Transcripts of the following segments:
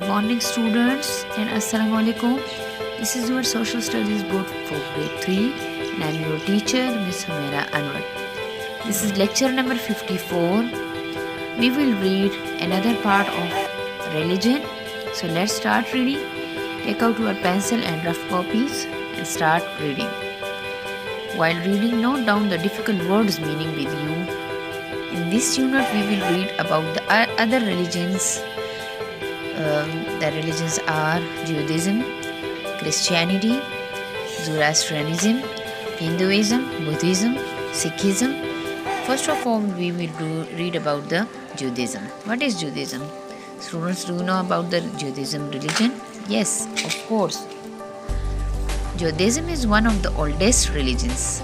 Morning students and Assalamu alaikum. This is your social studies book for grade 3 and I am your teacher Miss Humaira Anwar. This is lecture number 54. We will read another part of religion. So let's start reading. Take out your pencil and rough copies and start reading. While reading, note down the difficult words meaning with you. In this unit we will read about the other religions. The religions are Judaism, Christianity, Zoroastrianism, Hinduism, Buddhism, Sikhism. First of all, we will read about the Judaism. What is Judaism? Students, do you know about the Judaism religion? Yes, of course. Judaism is one of the oldest religions.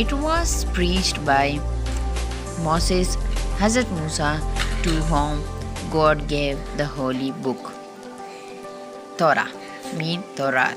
It was preached by Moses, Hazrat Musa, to whom God gave the holy book, Torah, mean Taurat.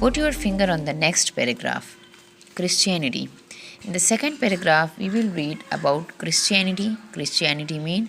Put your finger on the next paragraph. Christianity. In the second paragraph, we will read about Christianity. Christianity mean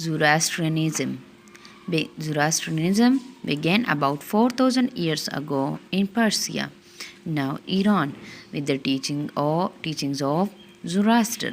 Zoroastrianism. Zoroastrianism began about 4,000 years ago in Persia, now Iran, with the teachings of Zoroaster.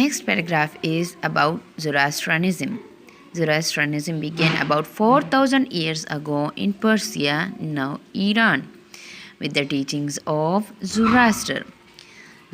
Next paragraph is about Zoroastrianism. Zoroastrianism began about 4,000 years ago in Persia, now Iran, with the teachings of Zoroaster.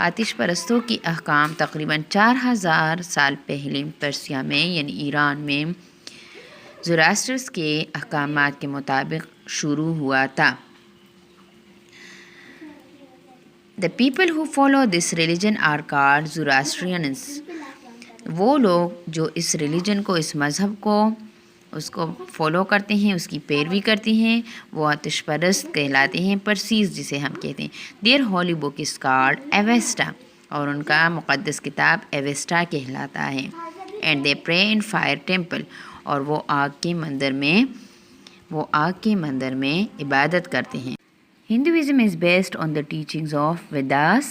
آتش پرستوں کی احکام تقریباً 4000 سال پہلے Persia میں یعنی ایران میں زوراسٹرس کے احکامات کے مطابق شروع ہوا تھا. The people who follow this religion are called Zoroastrians. وہ لوگ جو اس ریلیجن کو، اس مذہب کو، اس کو فالو کرتے ہیں، اس کی پیروی کرتے ہیں، وہ آتش پرست کہلاتے ہیں. پرسیز جسے ہم کہتے ہیں. Their holy book is called Avesta. اور ان کا مقدس کتاب ایویسٹا کہلاتا ہے. And they pray in fire temple. اور وہ آگ کے مندر میں عبادت کرتے ہیں. Hinduism is based on the teachings of Vedas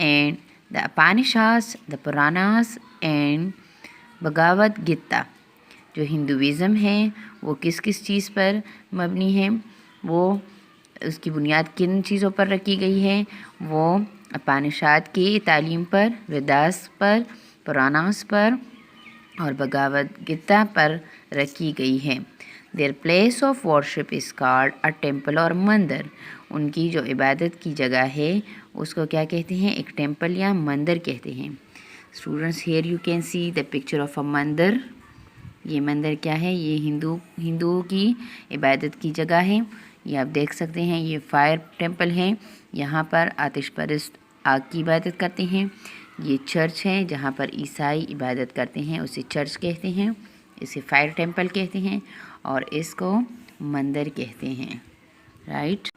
and the Upanishads, the Puranas and Bhagavad Gita. جو ہندوازم ہے وہ کس چیز پر مبنی ہے؟ وہ اس کی بنیاد کن چیزوں پر رکھی گئی ہے؟ وہ اپانشاد کی تعلیم پر، ویداس پر، پراناس پر اور بھگوت گیتا پر رکھی گئی ہے. Their place of worship is called a temple اور مندر. ان کی جو عبادت کی جگہ ہے اس کو کیا کہتے ہیں؟ ایک ٹیمپل یا مندر کہتے ہیں. Students, here you can see the picture of a مندر. یہ مندر کیا ہے؟ یہ ہندوؤں کی عبادت کی جگہ ہے. یہ آپ دیکھ سکتے ہیں، یہ فائر ٹیمپل ہے. یہاں پر آتش پرست آگ کی عبادت کرتے ہیں. یہ چرچ ہے جہاں پر عیسائی عبادت کرتے ہیں، اسے چرچ کہتے ہیں. اسے فائر ٹیمپل کہتے ہیں اور اس کو مندر کہتے ہیں. Right.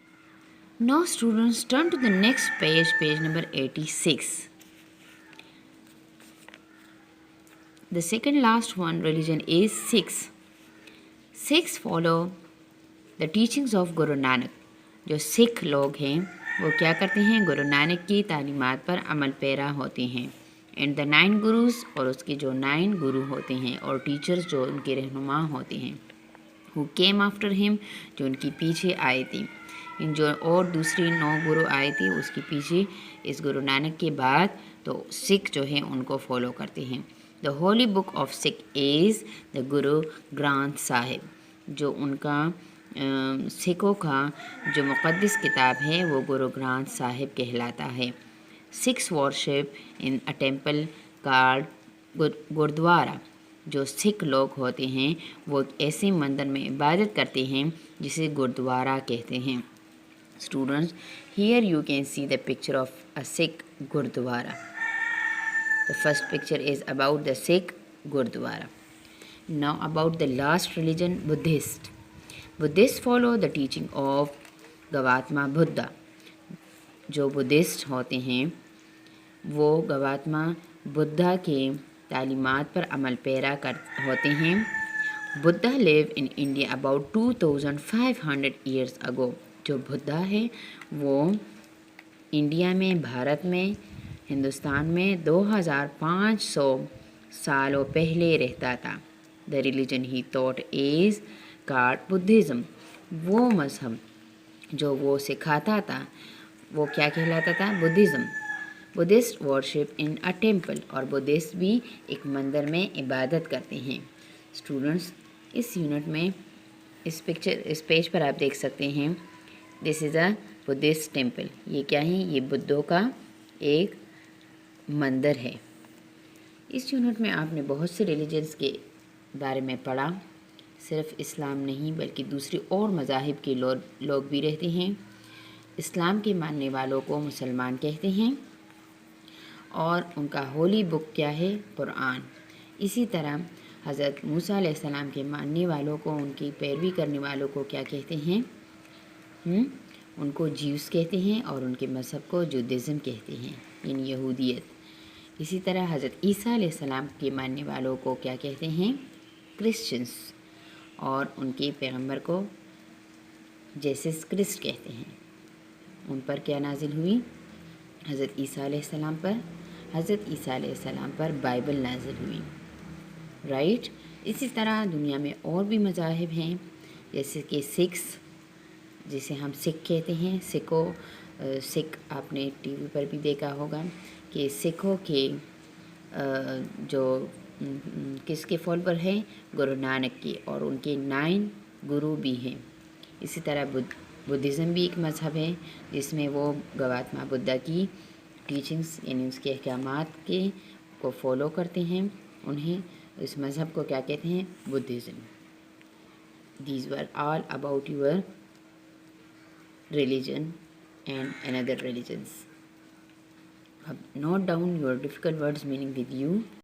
Now students, turn to the next page, page number 86. The second last one religion is Sikhs. Sikhs follow the teachings of Guru Nanak. جو سکھ لوگ ہیں وہ کیا کرتے ہیں؟ گرو نانک کی تعلیمات پر عمل پیرا ہوتے ہیں. اینڈ دا 9 گروز، اور اس کے جو 9 گرو ہوتے ہیں اور ٹیچرز جو ان کے رہنما ہوتے ہیں. who came after him، جو ان کی پیچھے آئے تھے. جو اور دوسری 9 گرو آئے تھے اس کے پیچھے اس گرو نانک کے بعد تو سکھ جو ہیں ان کو فالو کرتے ہیں. دا ہولی بک آف سکھ از دا گرو گرانتھ صاحب. جو ان کا سکھوں کا جو مقدس کتاب ہے وہ گرو گرانتھ صاحب کہلاتا ہے. سکھس ورشپ ان اے ٹیمپل کالڈ گردوارا. جو سکھ لوگ ہوتے ہیں وہ ایسے مندر میں عبادت کرتے ہیں جسے گردوارا کہتے ہیں. Students, here you can see the picture of a Sikh Gurdwara. The first picture is about the Sikh Gurdwara. Now about the last religion, Buddhist. Buddhists follow the teaching of Gautama Buddha. جو Buddhist ہوتے ہیں وہ گوتما بدھا کے تعلیمات پر عمل پیرا ہوتے ہیں. Buddha lived in India about 2500 years ago. جو بدھا ہے وہ انڈیا میں، بھارت میں، ہندوستان میں 2500 سالوں پہلے رہتا تھا. The religion he taught is called Buddhism. وہ مذہب جو وہ سکھاتا تھا وہ کیا کہلاتا تھا؟ بدھزم. بدھسٹ ورشپ ان اے ٹیمپل. اور بدھسٹ بھی ایک مندر میں عبادت کرتے ہیں. اسٹوڈنٹس، اس یونٹ میں اس پیج پر آپ دیکھ سکتے ہیں دس از اے بدھسٹ ٹیمپل. یہ کیا ہے؟ یہ بدھوں کا ایک مندر ہے. اس یونٹ میں آپ نے بہت سے ریلیجنس کے بارے میں پڑھا. صرف اسلام نہیں بلکہ دوسری اور مذاہب کے لوگ بھی رہتے ہیں. اسلام کے ماننے والوں کو مسلمان کہتے ہیں اور ان کا ہولی بک کیا ہے؟ قرآن. اسی طرح حضرت موسیٰ علیہ السلام کے ماننے والوں کو، ان کی پیروی کرنے والوں کو کیا کہتے ہیں؟ ان کو جیوس کہتے ہیں اور ان کے مذہب کو جودھزم کہتے ہیں، یعنی یہودیت. اسی طرح حضرت عیسیٰ علیہ السلام کے ماننے والوں کو کیا کہتے ہیں؟ کرسچنس. اور ان کے پیغمبر کو جیسس کرسٹ کہتے ہیں. ان پر کیا نازل ہوئی؟ حضرت عیسیٰ علیہ السلام پر. حضرت عیسیٰ علیہ السلام پر بائبل نازل ہوئی. رائٹ. اسی طرح دنیا میں اور بھی مذاہب ہیں جیسے کہ سکھس، جسے ہم سکھ کہتے ہیں. سکھ آپ نے ٹی وی پر بھی دیکھا ہوگا کہ سکھوں کے جو کس کے فالوور ہیں؟ گرو نانک کے، اور ان کے 9 گرو بھی ہیں. اسی طرح بدھزم بھی ایک مذہب ہے جس میں وہ گوتما بدھا کی ٹیچنگس یعنی اس کے احکامات کے کو فالو کرتے ہیں، انہیں اس مذہب کو کیا کہتے ہیں؟ Buddhism. These were all about your religion and another religions. Note down your difficult words meaning with you.